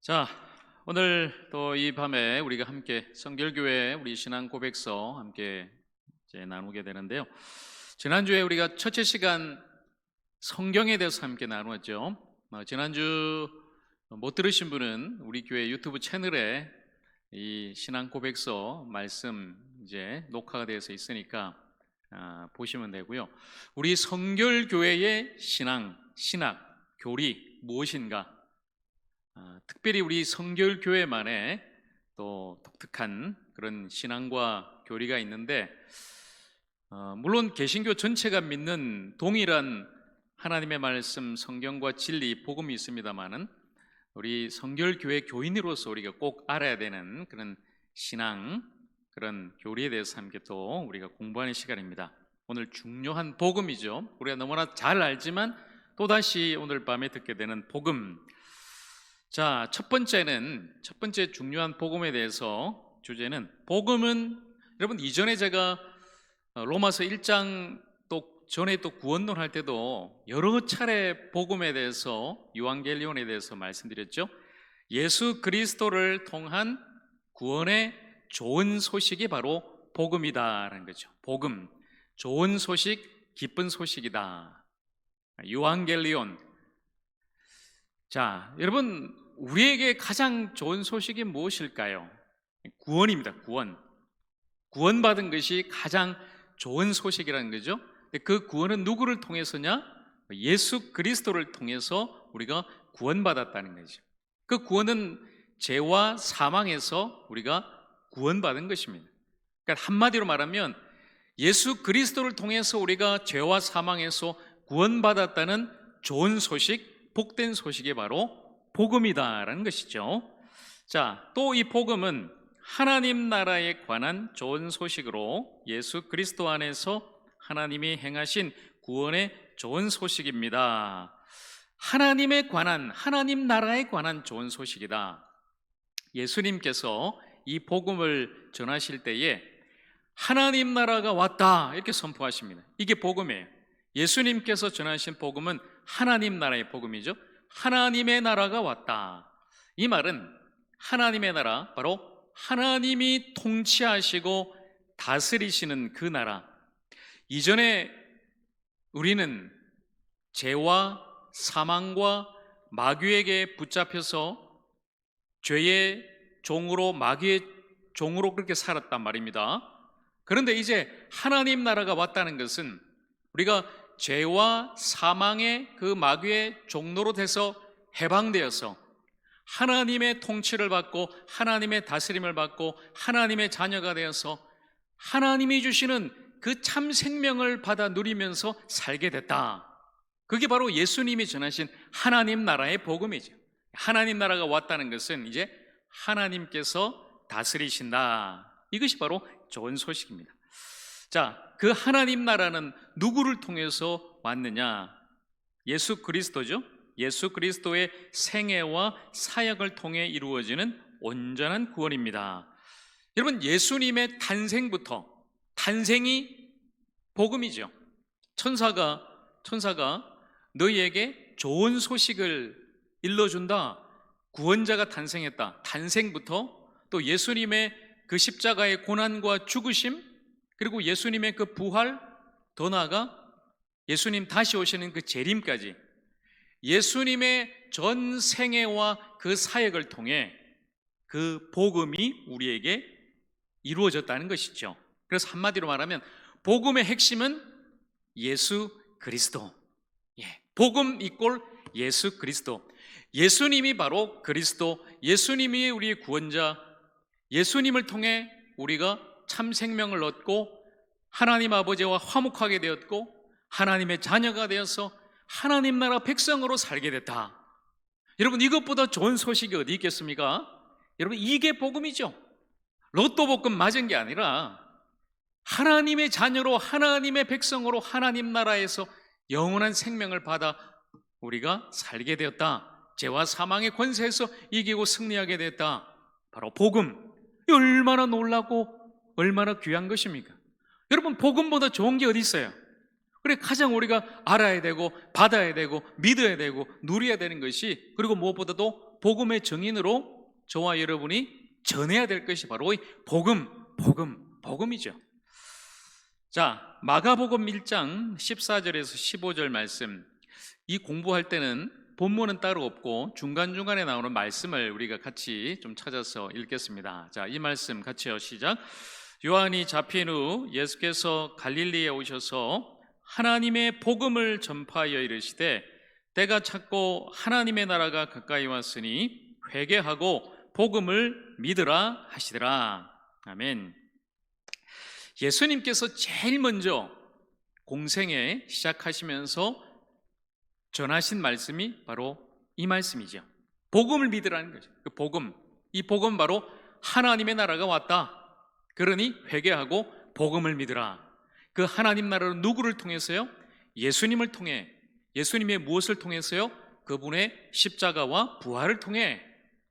자, 오늘 또 이 밤에 우리가 함께 성결교회 우리 신앙 고백서 함께 이제 나누게 되는데요. 지난주에 우리가 첫째 시간 성경에 대해서 함께 나누었죠. 지난주 못 들으신 분은 우리 교회 유튜브 채널에 이 신앙 고백서 말씀 이제 녹화가 되어서 있으니까 보시면 되고요. 우리 성결교회의 신학, 교리 무엇인가? 특별히 우리 성결교회만의 또 독특한 그런 신앙과 교리가 있는데, 물론 개신교 전체가 믿는 동일한 하나님의 말씀, 성경과 진리, 복음이 있습니다만은 우리 성결교회 교인으로서 우리가 꼭 알아야 되는 그런 신앙, 그런 교리에 대해서 함께 또 우리가 공부하는 시간입니다. 오늘 중요한 복음이죠. 우리가 너무나 잘 알지만 또다시 오늘 밤에 듣게 되는 복음. 자, 첫 번째 중요한 복음에 대해서 주제는, 복음은 여러분 이전에 제가 로마서 1장 또 전에 또 구원론 할 때도 여러 차례 복음에 대해서, 유앙겔리온에 대해서 말씀드렸죠. 예수 그리스도를 통한 구원의 좋은 소식이 바로 복음이다라는 거죠. 복음, 좋은 소식, 기쁜 소식이다. 유앙겔리온. 자, 여러분, 우리에게 가장 좋은 소식이 무엇일까요? 구원입니다. 구원받은 것이 가장 좋은 소식이라는 거죠. 그 구원은 누구를 통해서냐? 예수 그리스도를 통해서 우리가 구원받았다는 거죠. 그 구원은 죄와 사망에서 우리가 구원받은 것입니다. 그러니까 한마디로 말하면 예수 그리스도를 통해서 우리가 죄와 사망에서 구원받았다는 좋은 소식, 복된 소식이 바로 복음이다라는 것이죠. 자, 또 이 복음은 하나님 나라에 관한 좋은 소식으로 예수 그리스도 안에서 하나님이 행하신 구원의 좋은 소식입니다. 하나님 나라에 관한 좋은 소식이다. 예수님께서 이 복음을 전하실 때에 하나님 나라가 왔다 이렇게 선포하십니다. 이게 복음이에요. 예수님께서 전하신 복음은 하나님 나라의 복음이죠. 하나님의 나라가 왔다. 이 말은 하나님의 나라, 바로 하나님이 통치하시고 다스리시는 그 나라. 이전에 우리는 죄와 사망과 마귀에게 붙잡혀서 죄의 종으로, 마귀의 종으로 그렇게 살았단 말입니다. 그런데 이제 하나님 나라가 왔다는 것은 우리가 죄와 사망의 그 마귀의 종로로 돼서 해방되어서 하나님의 통치를 받고 하나님의 다스림을 받고 하나님의 자녀가 되어서 하나님이 주시는 그 참 생명을 받아 누리면서 살게 됐다. 그게 바로 예수님이 전하신 하나님 나라의 복음이죠. 하나님 나라가 왔다는 것은 이제 하나님께서 다스리신다. 이것이 바로 좋은 소식입니다. 자, 그 하나님 나라는 누구를 통해서 왔느냐? 예수 그리스도죠. 예수 그리스도의 생애와 사역을 통해 이루어지는 온전한 구원입니다. 여러분, 예수님의 탄생이 복음이죠. 천사가 너희에게 좋은 소식을 일러준다. 구원자가 탄생했다. 탄생부터 또 예수님의 그 십자가의 고난과 죽으심, 그리고 예수님의 그 부활, 더 나아가 예수님 다시 오시는 그 재림까지 예수님의 전 생애와 그 사역을 통해 그 복음이 우리에게 이루어졌다는 것이죠. 그래서 한마디로 말하면 복음의 핵심은 예수 그리스도. 복음 이꼴 예수 그리스도. 예수님이 바로 그리스도, 예수님이 우리의 구원자, 예수님을 통해 우리가 참 생명을 얻고 하나님 아버지와 화목하게 되었고 하나님의 자녀가 되어서 하나님 나라 백성으로 살게 됐다. 여러분, 이것보다 좋은 소식이 어디 있겠습니까? 여러분, 이게 복음이죠. 로또 복권 맞은 게 아니라 하나님의 자녀로, 하나님의 백성으로 하나님 나라에서 영원한 생명을 받아 우리가 살게 되었다. 죄와 사망의 권세에서 이기고 승리하게 됐다. 바로 복음. 얼마나 놀라고 얼마나 귀한 것입니까? 여러분, 복음보다 좋은 게 어디 있어요? 그래, 가장 우리가 알아야 되고 받아야 되고 믿어야 되고 누려야 되는 것이, 그리고 무엇보다도 복음의 증인으로 저와 여러분이 전해야 될 것이 바로 이 복음이죠. 자, 마가복음 1장 14절에서 15절 말씀, 이 공부할 때는 본문은 따로 없고 중간중간에 나오는 말씀을 우리가 같이 좀 찾아서 읽겠습니다. 자, 이 말씀 같이요. 시작. 요한이 잡힌 후 예수께서 갈릴리에 오셔서 하나님의 복음을 전파하여 이르시되 때가 찼고 하나님의 나라가 가까이 왔으니 회개하고 복음을 믿으라 하시더라. 아멘. 예수님께서 제일 먼저 공생애 시작하시면서 전하신 말씀이 바로 이 말씀이죠. 복음을 믿으라는 거죠. 그 복음, 이 복음 바로 하나님의 나라가 왔다. 그러니 회개하고 복음을 믿으라. 그 하나님 나라는 누구를 통해서요? 예수님을 통해. 예수님의 무엇을 통해서요? 그분의 십자가와 부활을 통해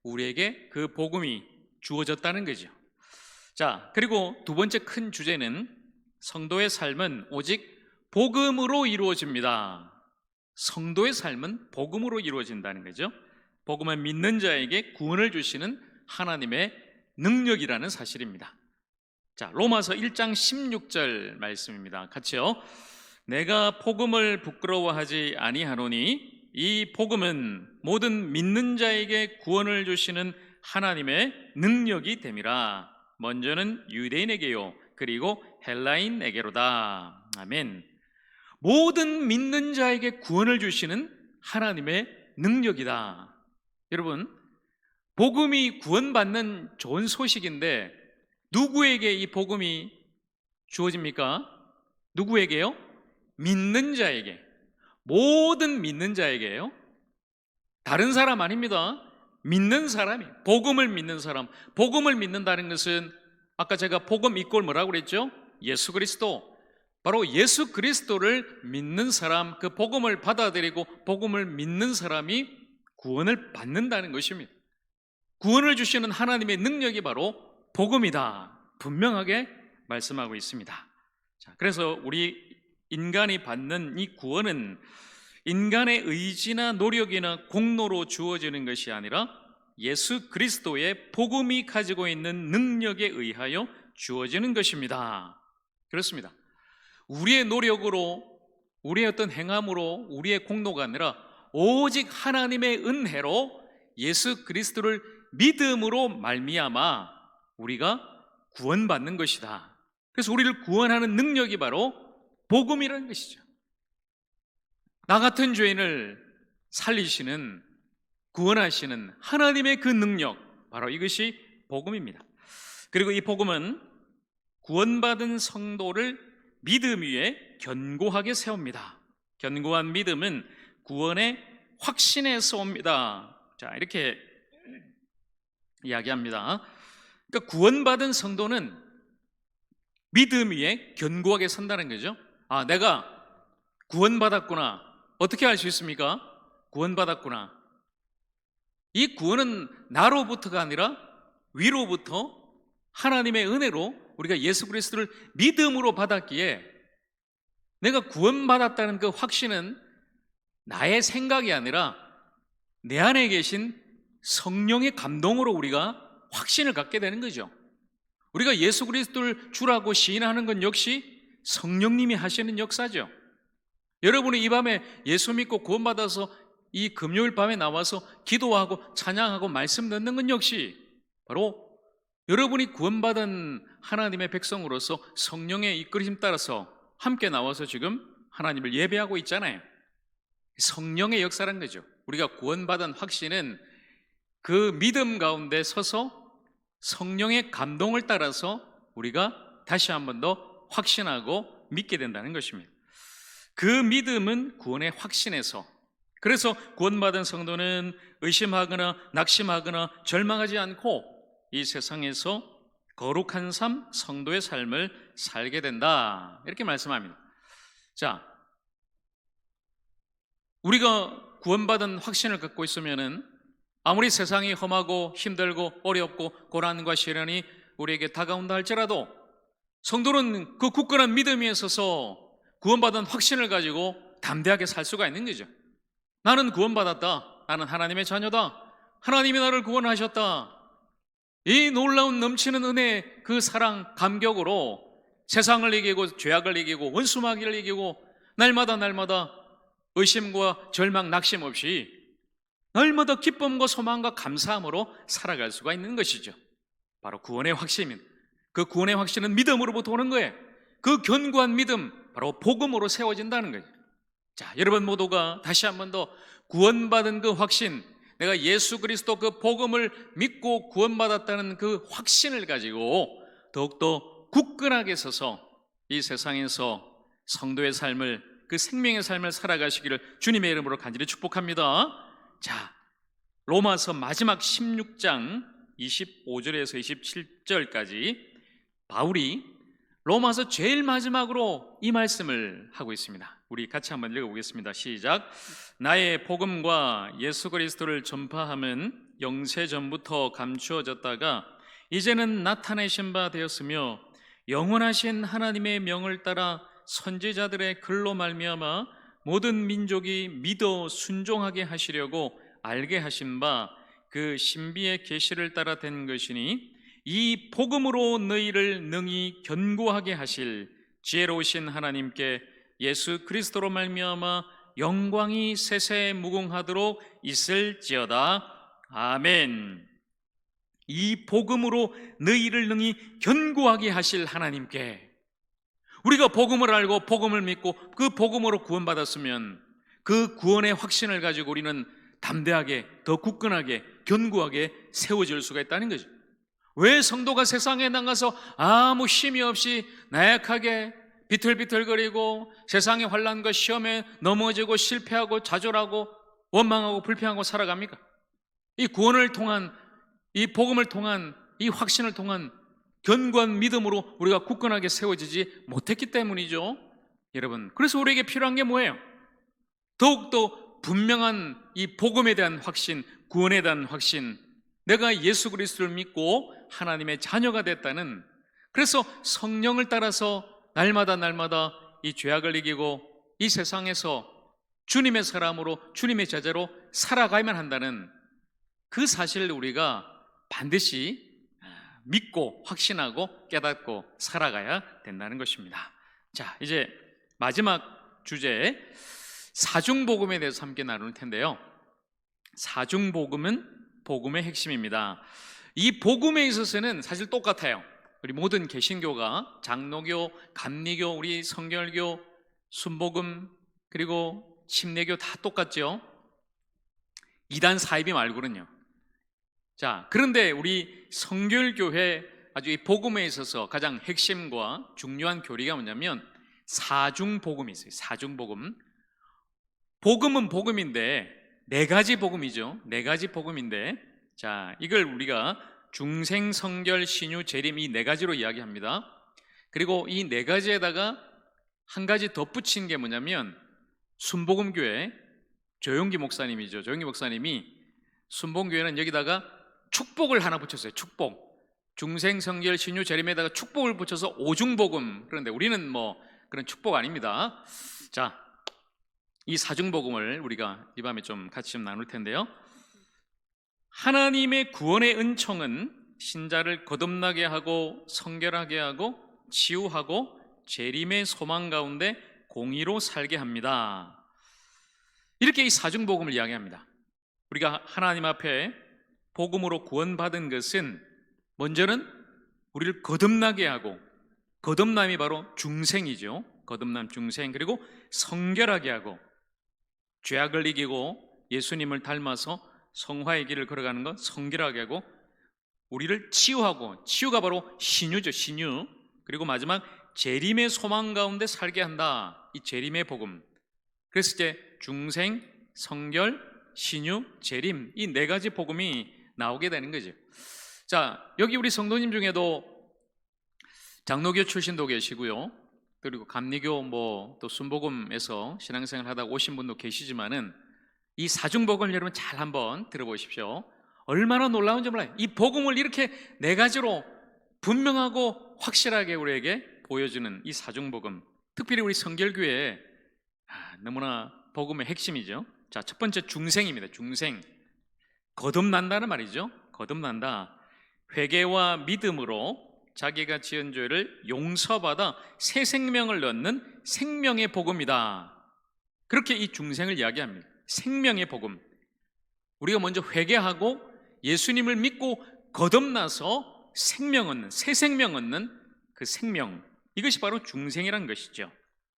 우리에게 그 복음이 주어졌다는 거죠. 자, 그리고 두 번째 큰 주제는 성도의 삶은 오직 복음으로 이루어집니다. 성도의 삶은 복음으로 이루어진다는 거죠. 복음을 믿는 자에게 구원을 주시는 하나님의 능력이라는 사실입니다. 자, 로마서 1장 16절 말씀입니다. 같이요. 내가 복음을 부끄러워하지 아니하노니 이 복음은 모든 믿는 자에게 구원을 주시는 하나님의 능력이 됨이라. 먼저는 유대인에게요, 그리고 헬라인에게로다. 아멘. 모든 믿는 자에게 구원을 주시는 하나님의 능력이다. 여러분, 복음이 구원받는 좋은 소식인데 누구에게 이 복음이 주어집니까? 누구에게요? 믿는 자에게. 모든 믿는 자에게요. 다른 사람 아닙니다. 믿는 사람이, 복음을 믿는 사람. 복음을 믿는다는 것은 아까 제가 복음 이꼴 뭐라고 그랬죠? 예수 그리스도. 바로 예수 그리스도를 믿는 사람, 그 복음을 받아들이고 복음을 믿는 사람이 구원을 받는다는 것입니다. 구원을 주시는 하나님의 능력이 바로 복음이다. 분명하게 말씀하고 있습니다. 자, 그래서 우리 인간이 받는 이 구원은 인간의 의지나 노력이나 공로로 주어지는 것이 아니라 예수 그리스도의 복음이 가지고 있는 능력에 의하여 주어지는 것입니다. 그렇습니다. 우리의 노력으로, 우리의 어떤 행함으로, 우리의 공로가 아니라 오직 하나님의 은혜로 예수 그리스도를 믿음으로 말미암아 우리가 구원받는 것이다. 그래서 우리를 구원하는 능력이 바로 복음이라는 것이죠. 나 같은 죄인을 살리시는, 구원하시는 하나님의 그 능력, 바로 이것이 복음입니다. 그리고 이 복음은 구원받은 성도를 믿음 위에 견고하게 세웁니다. 견고한 믿음은 구원의 확신에서 옵니다. 자, 이렇게 이야기합니다. 그러니까 구원받은 성도는 믿음 위에 견고하게 선다는 거죠. 아, 내가 구원받았구나. 어떻게 알 수 있습니까? 구원받았구나. 이 구원은 나로부터가 아니라 위로부터 하나님의 은혜로 우리가 예수 그리스도를 믿음으로 받았기에 내가 구원받았다는 그 확신은 나의 생각이 아니라 내 안에 계신 성령의 감동으로 우리가 확신을 갖게 되는 거죠. 우리가 예수 그리스도를 주라고 시인하는 건 역시 성령님이 하시는 역사죠. 여러분이 이 밤에 예수 믿고 구원받아서 이 금요일 밤에 나와서 기도하고 찬양하고 말씀 듣는 건 역시 바로 여러분이 구원받은 하나님의 백성으로서 성령의 이끌림 따라서 함께 나와서 지금 하나님을 예배하고 있잖아요. 성령의 역사란 거죠. 우리가 구원받은 확신은 그 믿음 가운데 서서 성령의 감동을 따라서 우리가 다시 한 번 더 확신하고 믿게 된다는 것입니다. 그 믿음은 구원의 확신에서, 그래서 구원받은 성도는 의심하거나 낙심하거나 절망하지 않고 이 세상에서 거룩한 삶, 성도의 삶을 살게 된다. 이렇게 말씀합니다. 자, 우리가 구원받은 확신을 갖고 있으면은 아무리 세상이 험하고 힘들고 어렵고 고난과 시련이 우리에게 다가온다 할지라도 성도는 그 굳건한 믿음 위에 서서 구원받은 확신을 가지고 담대하게 살 수가 있는 거죠. 나는 구원받았다. 나는 하나님의 자녀다. 하나님이 나를 구원하셨다. 이 놀라운 넘치는 은혜, 그 사랑, 감격으로 세상을 이기고 죄악을 이기고 원수마귀를 이기고 날마다 의심과 절망, 낙심 없이 날마다 기쁨과 소망과 감사함으로 살아갈 수가 있는 것이죠. 바로 구원의 확신입니다. 그 구원의 확신은 믿음으로부터 오는 거예요. 그 견고한 믿음, 바로 복음으로 세워진다는 거죠. 자, 여러분 모두가 다시 한 번 더 구원받은 그 확신, 내가 예수 그리스도 그 복음을 믿고 구원받았다는 그 확신을 가지고 더욱더 굳건하게 서서 이 세상에서 성도의 삶을, 그 생명의 삶을 살아가시기를 주님의 이름으로 간절히 축복합니다. 자, 로마서 마지막 16장 25절에서 27절까지 바울이 로마서 제일 마지막으로 이 말씀을 하고 있습니다. 우리 같이 한번 읽어보겠습니다. 시작. 나의 복음과 예수 그리스도를 전파함은 영세 전부터 감추어졌다가 이제는 나타내신 바 되었으며 영원하신 하나님의 명을 따라 선지자들의 글로 말미암아 모든 민족이 믿어 순종하게 하시려고 알게 하신 바 그 신비의 계시를 따라 된 것이니 이 복음으로 너희를 능히 견고하게 하실 지혜로우신 하나님께 예수 그리스도로 말미암아 영광이 세세 무궁하도록 있을지어다. 아멘. 이 복음으로 너희를 능히 견고하게 하실 하나님께, 우리가 복음을 알고 복음을 믿고 그 복음으로 구원받았으면 그 구원의 확신을 가지고 우리는 담대하게, 더 굳건하게, 견고하게 세워질 수가 있다는 거죠. 왜 성도가 세상에 나가서 아무 힘이 없이 나약하게 비틀비틀거리고 세상의 환난과 시험에 넘어지고 실패하고 좌절하고 원망하고 불평하고 살아갑니까? 이 구원을 통한, 이 복음을 통한, 이 확신을 통한 견고한 믿음으로 우리가 굳건하게 세워지지 못했기 때문이죠. 여러분, 그래서 우리에게 필요한 게 뭐예요? 더욱더 분명한 이 복음에 대한 확신, 구원에 대한 확신, 내가 예수 그리스도를 믿고 하나님의 자녀가 됐다는, 그래서 성령을 따라서 날마다 이 죄악을 이기고 이 세상에서 주님의 사람으로, 주님의 제자로 살아가야만 한다는 그 사실을 우리가 반드시 믿고 확신하고 깨닫고 살아가야 된다는 것입니다. 자, 이제 마지막 주제 사중복음에 대해서 함께 나눌 텐데요. 사중복음은 복음의 핵심입니다. 이 복음에 있어서는 사실 똑같아요. 우리 모든 개신교가 장로교, 감리교, 우리 성결교, 순복음, 그리고 침례교 다 똑같죠. 이단 사이비 말고는요. 자, 그런데 우리 성결교회 아주 이 복음에 있어서 가장 핵심과 중요한 교리가 뭐냐면 사중복음이 있어요. 사중복음. 복음은 복음인데 네 가지 복음이죠. 네 가지 복음인데, 자, 이걸 우리가 중생, 성결, 신유, 재림, 이 네 가지로 이야기합니다. 그리고 이 네 가지에다가 한 가지 덧붙인 게 뭐냐면 순복음교회 조용기 목사님이죠. 조용기 목사님이 순복음교회는 여기다가 축복을 하나 붙였어요. 축복. 중생, 성결, 신유, 재림에다가 축복을 붙여서 오중복음. 그런데 우리는 뭐 그런 축복 아닙니다. 자, 이 사중복음을 우리가 이 밤에 좀 같이 나눌 텐데요. 하나님의 구원의 은총은 신자를 거듭나게 하고 성결하게 하고 치유하고 재림의 소망 가운데 공의로 살게 합니다. 이렇게 이 사중복음을 이야기합니다. 우리가 하나님 앞에 복음으로 구원받은 것은 먼저는 우리를 거듭나게 하고, 거듭남이 바로 중생이죠. 거듭남 중생. 그리고 성결하게 하고, 죄악을 이기고 예수님을 닮아서 성화의 길을 걸어가는 것, 성결하게 하고, 우리를 치유하고, 치유가 바로 신유죠. 신유. 그리고 마지막 재림의 소망 가운데 살게 한다. 이 재림의 복음. 그래서 이제 중생, 성결, 신유, 재림, 이 네 가지 복음이 나오게 되는 거죠. 자, 여기 우리 성도님 중에도 장로교 출신도 계시고요, 그리고 감리교 또 순복음에서 신앙생활 하다가 오신 분도 계시지만은 이 사중복음을 여러분 잘 한번 들어보십시오. 얼마나 놀라운지 몰라요. 이 복음을 이렇게 네 가지로 분명하고 확실하게 우리에게 보여주는 이 사중복음. 특별히 우리 성결교회 너무나 복음의 핵심이죠. 자, 첫 번째 중생입니다. 중생. 거듭난다는 말이죠. 거듭난다. 회개와 믿음으로 자기가 지은 죄를 용서받아 새 생명을 얻는 생명의 복음이다. 그렇게 이 중생을 이야기합니다. 생명의 복음. 우리가 먼저 회개하고 예수님을 믿고 거듭나서 생명 얻는, 새 생명 얻는 그 생명, 이것이 바로 중생이라는 것이죠.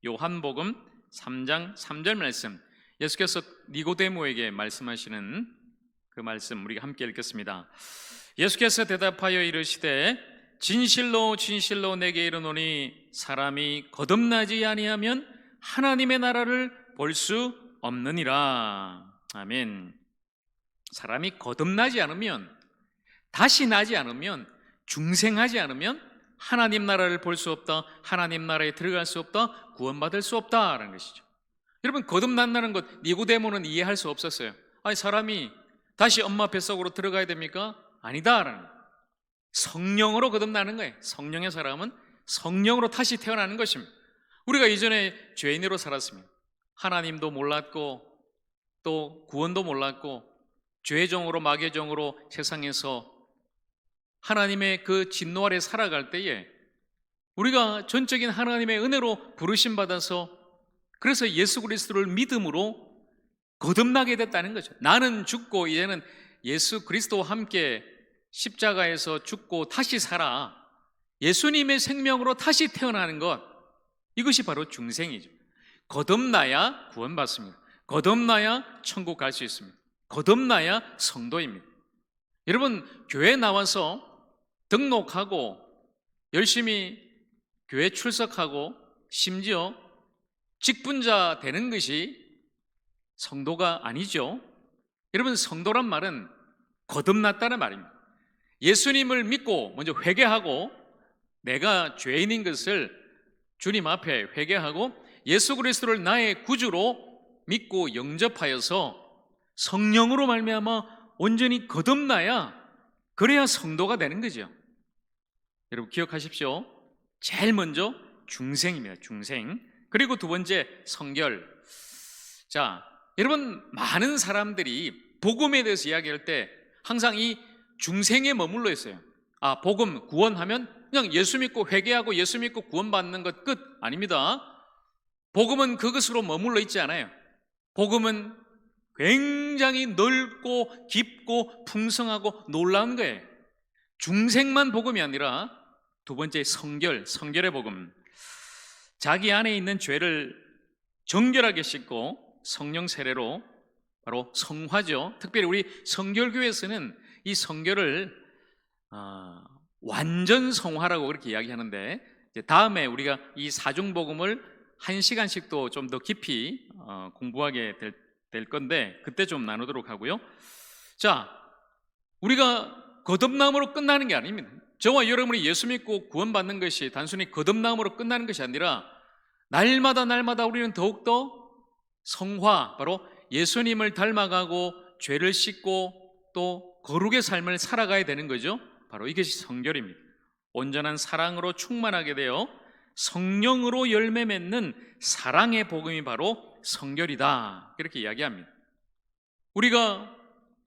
요한복음 3장 3절 말씀, 예수께서 니고데모에게 말씀하시는 그 말씀 우리가 함께 읽겠습니다. 예수께서 대답하여 이르시되 진실로 진실로 내게 이르노니 사람이 거듭나지 아니하면 하나님의 나라를 볼 수 없느니라. 아멘. 사람이 거듭나지 않으면, 다시 나지 않으면, 중생하지 않으면 하나님 나라를 볼 수 없다, 하나님 나라에 들어갈 수 없다, 구원받을 수 없다라는 것이죠. 여러분, 거듭난다는 것 니고데모는 이해할 수 없었어요. 아니, 사람이 다시 엄마 뱃속으로 들어가야 됩니까? 아니다라는 거예요. 성령으로 거듭나는 거예요. 성령의 사람은 성령으로 다시 태어나는 것입니다. 우리가 이전에 죄인으로 살았습니다. 하나님도 몰랐고 또 구원도 몰랐고 죄종으로 마귀의 종으로 세상에서 하나님의 그 진노 아래 살아갈 때에 우리가 전적인 하나님의 은혜로 부르심 받아서, 그래서 예수 그리스도를 믿음으로 거듭나게 됐다는 거죠. 나는 죽고 이제는 예수 그리스도와 함께 십자가에서 죽고 다시 살아 예수님의 생명으로 다시 태어나는 것, 이것이 바로 중생이죠. 거듭나야 구원받습니다. 거듭나야 천국 갈 수 있습니다. 거듭나야 성도입니다. 여러분, 교회 나와서 등록하고 열심히 교회 출석하고 심지어 직분자 되는 것이 성도가 아니죠. 여러분, 성도란 말은 거듭났다는 말입니다. 예수님을 믿고 먼저 회개하고 내가 죄인인 것을 주님 앞에 회개하고 예수 그리스도를 나의 구주로 믿고 영접하여서 성령으로 말미암아 온전히 거듭나야, 그래야 성도가 되는 거죠. 여러분 기억하십시오. 제일 먼저 중생입니다. 중생. 그리고 두 번째 성결. 자, 여러분, 많은 사람들이 복음에 대해서 이야기할 때 항상 이 중생에 머물러 있어요. 아, 복음, 구원하면 그냥 예수 믿고 회개하고 예수 믿고 구원받는 것 끝. 아닙니다. 복음은 그것으로 머물러 있지 않아요. 복음은 굉장히 넓고 깊고 풍성하고 놀라운 거예요. 중생만 복음이 아니라 두 번째 성결, 성결의 복음. 자기 안에 있는 죄를 정결하게 씻고 성령 세례로 바로 성화죠. 특별히 우리 성결교회에서는 이 성결을 완전 성화라고 그렇게 이야기하는데, 다음에 우리가 이 사중복음을 1시간씩도 좀 더 깊이 공부하게 될 건데 그때 좀 나누도록 하고요. 자, 우리가 거듭남으로 끝나는 게 아닙니다. 저와 여러분이 예수 믿고 구원받는 것이 단순히 거듭남으로 끝나는 것이 아니라 날마다 날마다 우리는 더욱더 성화, 바로 예수님을 닮아가고 죄를 씻고 또 거룩의 삶을 살아가야 되는 거죠. 바로 이것이 성결입니다. 온전한 사랑으로 충만하게 되어 성령으로 열매 맺는 사랑의 복음이 바로 성결이다, 이렇게 이야기합니다. 우리가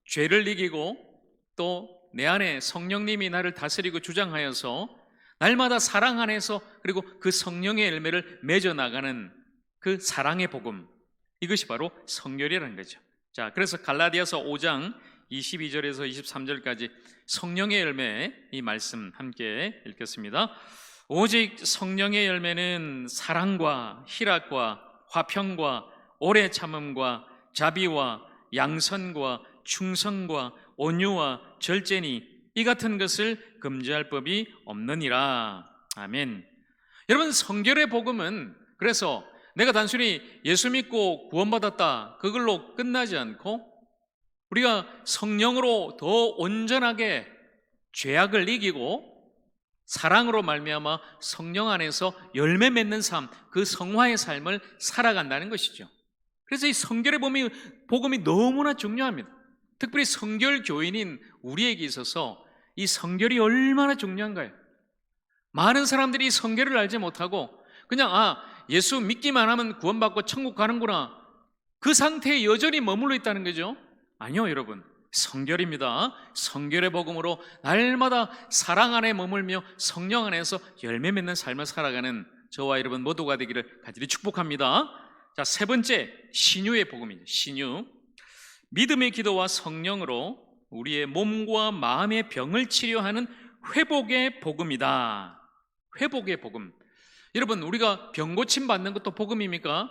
죄를 이기고 또 내 안에 성령님이 나를 다스리고 주장하여서 날마다 사랑 안에서 그리고 그 성령의 열매를 맺어나가는 그 사랑의 복음, 이것이 바로 성결이라는 거죠. 자, 그래서 갈라디아서 5장 22절에서 23절까지 성령의 열매, 이 말씀 함께 읽겠습니다. 오직 성령의 열매는 사랑과 희락과 화평과 오래 참음과 자비와 양선과 충성과 온유와 절제니 이 같은 것을 금지할 법이 없느니라. 아멘. 여러분, 성결의 복음은 그래서 내가 단순히 예수 믿고 구원받았다, 그걸로 끝나지 않고 우리가 성령으로 더 온전하게 죄악을 이기고 사랑으로 말미암아 성령 안에서 열매 맺는 삶, 그 성화의 삶을 살아간다는 것이죠. 그래서 이 성결의 복음이 너무나 중요합니다. 특별히 성결 교인인 우리에게 있어서 이 성결이 얼마나 중요한가요? 많은 사람들이 이 성결을 알지 못하고 그냥 예수 믿기만 하면 구원받고 천국 가는구나, 그 상태에 여전히 머물러 있다는 거죠. 아니요, 여러분. 성결입니다. 성결의 복음으로 날마다 사랑 안에 머물며 성령 안에서 열매 맺는 삶을 살아가는 저와 여러분 모두가 되기를 간절히 축복합니다. 자, 세 번째, 신유의 복음입니다. 신유. 믿음의 기도와 성령으로 우리의 몸과 마음의 병을 치료하는 회복의 복음이다. 회복의 복음. 여러분, 우리가 병 고침 받는 것도 복음입니까?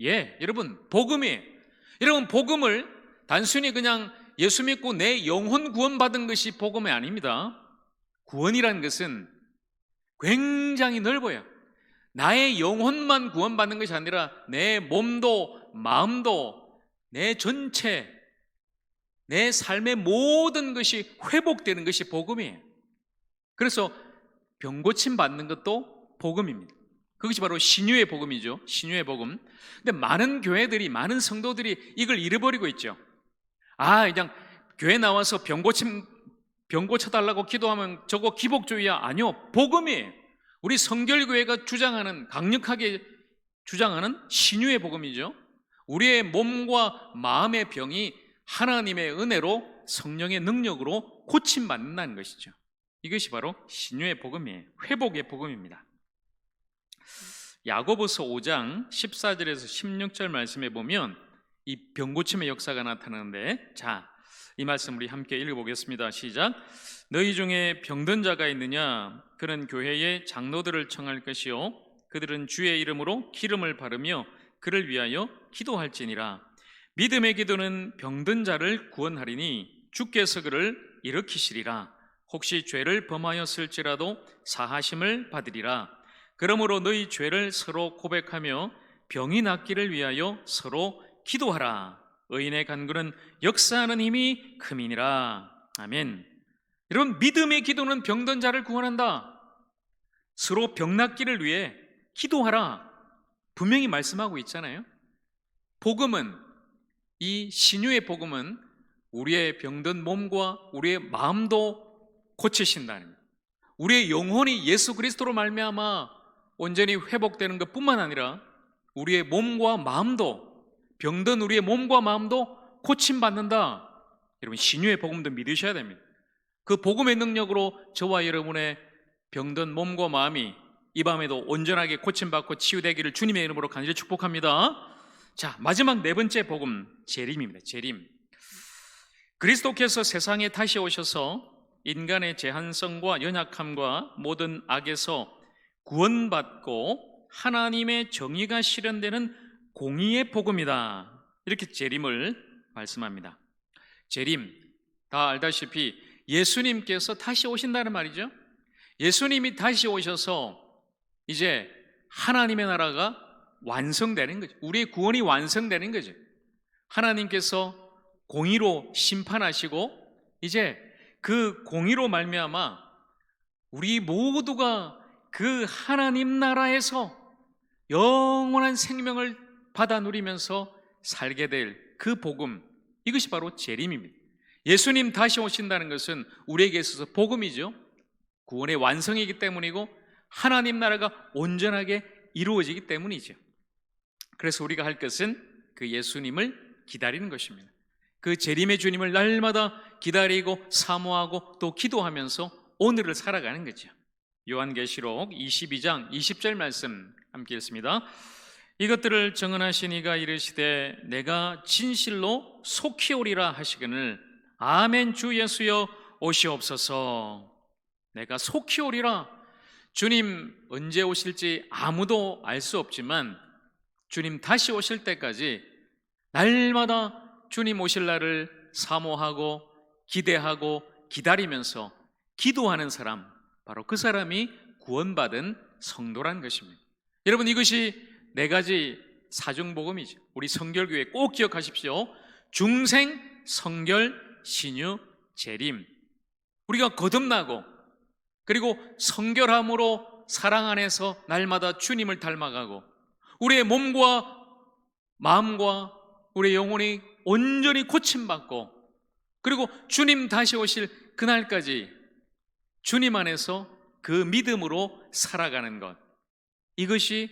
예, 여러분, 복음이에요. 여러분, 복음을 단순히 그냥 예수 믿고 내 영혼 구원받은 것이 복음이 아닙니다. 구원이라는 것은 굉장히 넓어요. 나의 영혼만 구원받는 것이 아니라 내 몸도 마음도 내 전체, 내 삶의 모든 것이 회복되는 것이 복음이에요. 그래서 병 고침 받는 것도 복음입니다. 그것이 바로 신유의 복음이죠. 신유의 복음. 근데 많은 교회들이, 많은 성도들이 이걸 잃어버리고 있죠. 그냥 교회 나와서 병 고쳐달라고 기도하면 저거 기복주의야. 아니요, 복음이에요. 우리 성결교회가 주장하는, 강력하게 주장하는 신유의 복음이죠. 우리의 몸과 마음의 병이 하나님의 은혜로, 성령의 능력으로 고침받는다는 것이죠. 이것이 바로 신유의 복음이에요. 회복의 복음입니다. 야고보서 5장 14절에서 16절 말씀에 보면 이 병고침의 역사가 나타나는데, 자, 이 말씀 우리 함께 읽어보겠습니다. 시작. 너희 중에 병든 자가 있느냐? 그는 교회의 장로들을 청할 것이요, 그들은 주의 이름으로 기름을 바르며 그를 위하여 기도할지니라. 믿음의 기도는 병든 자를 구원하리니 주께서 그를 일으키시리라. 혹시 죄를 범하였을지라도 사하심을 받으리라. 그러므로 너희 죄를 서로 고백하며 병이 낫기를 위하여 서로 기도하라. 의인의 간구는 역사하는 힘이 큼이니라. 아멘. 여러분, 믿음의 기도는 병든 자를 구원한다. 서로 병 낫기를 위해 기도하라. 분명히 말씀하고 있잖아요. 복음은, 이 신유의 복음은 우리의 병든 몸과 우리의 마음도 고치신다는 거예요. 우리의 영혼이 예수 그리스도로 말미암아 온전히 회복되는 것뿐만 아니라 우리의 몸과 마음도, 병든 우리의 몸과 마음도 고침받는다. 여러분, 신유의 복음도 믿으셔야 됩니다. 그 복음의 능력으로 저와 여러분의 병든 몸과 마음이 이 밤에도 온전하게 고침받고 치유되기를 주님의 이름으로 간절히 축복합니다. 자, 마지막 네 번째 복음, 재림입니다. 재림. 그리스도께서 세상에 다시 오셔서 인간의 제한성과 연약함과 모든 악에서 구원받고 하나님의 정의가 실현되는 공의의 복음이다. 이렇게 재림을 말씀합니다. 재림, 다 알다시피 예수님께서 다시 오신다는 말이죠. 예수님이 다시 오셔서 이제 하나님의 나라가 완성되는 거죠. 우리의 구원이 완성되는 거죠. 하나님께서 공의로 심판하시고 이제 그 공의로 말미암아 우리 모두가 그 하나님 나라에서 영원한 생명을 받아 누리면서 살게 될 그 복음, 이것이 바로 재림입니다. 예수님 다시 오신다는 것은 우리에게 있어서 복음이죠. 구원의 완성이기 때문이고 하나님 나라가 온전하게 이루어지기 때문이죠. 그래서 우리가 할 것은 그 예수님을 기다리는 것입니다. 그 재림의 주님을 날마다 기다리고 사모하고 또 기도하면서 오늘을 살아가는 거죠. 요한계시록 22장 20절 말씀 함께 읽습니다. 이것들을 정언하신 이가 이르시되 내가 진실로 속히 오리라 하시거늘 아멘. 주 예수여 오시옵소서. 내가 속히 오리라. 주님 언제 오실지 아무도 알 수 없지만 주님 다시 오실 때까지 날마다 주님 오실 날을 사모하고 기대하고 기다리면서 기도하는 사람, 바로 그 사람이 구원받은 성도라는 것입니다. 여러분, 이것이 네 가지 사중복음이죠. 우리 성결교회 꼭 기억하십시오. 중생, 성결, 신유, 재림. 우리가 거듭나고 그리고 성결함으로 사랑 안에서 날마다 주님을 닮아가고 우리의 몸과 마음과 우리의 영혼이 온전히 고침받고 그리고 주님 다시 오실 그날까지 주님 안에서 그 믿음으로 살아가는 것, 이것이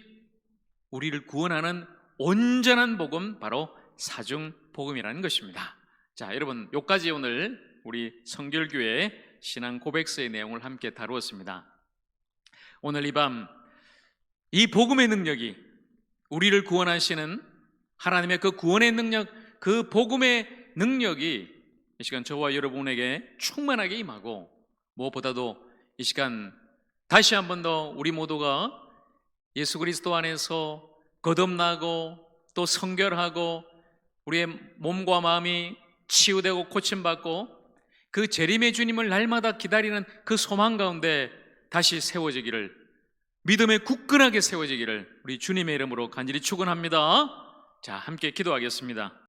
우리를 구원하는 온전한 복음, 바로 사중 복음이라는 것입니다. 자, 여러분, 요까지 오늘 우리 성결교회 신앙 고백서의 내용을 함께 다루었습니다. 오늘 이 밤 이 복음의 능력이, 우리를 구원하시는 하나님의 그 구원의 능력, 그 복음의 능력이 이 시간 저와 여러분에게 충만하게 임하고, 무엇보다도 이 시간 다시 한 번 더 우리 모두가 예수 그리스도 안에서 거듭나고 또 성결하고 우리의 몸과 마음이 치유되고 고침받고 그 재림의 주님을 날마다 기다리는 그 소망 가운데 다시 세워지기를, 믿음에 굳건하게 세워지기를 우리 주님의 이름으로 간절히 축원합니다. 자, 함께 기도하겠습니다.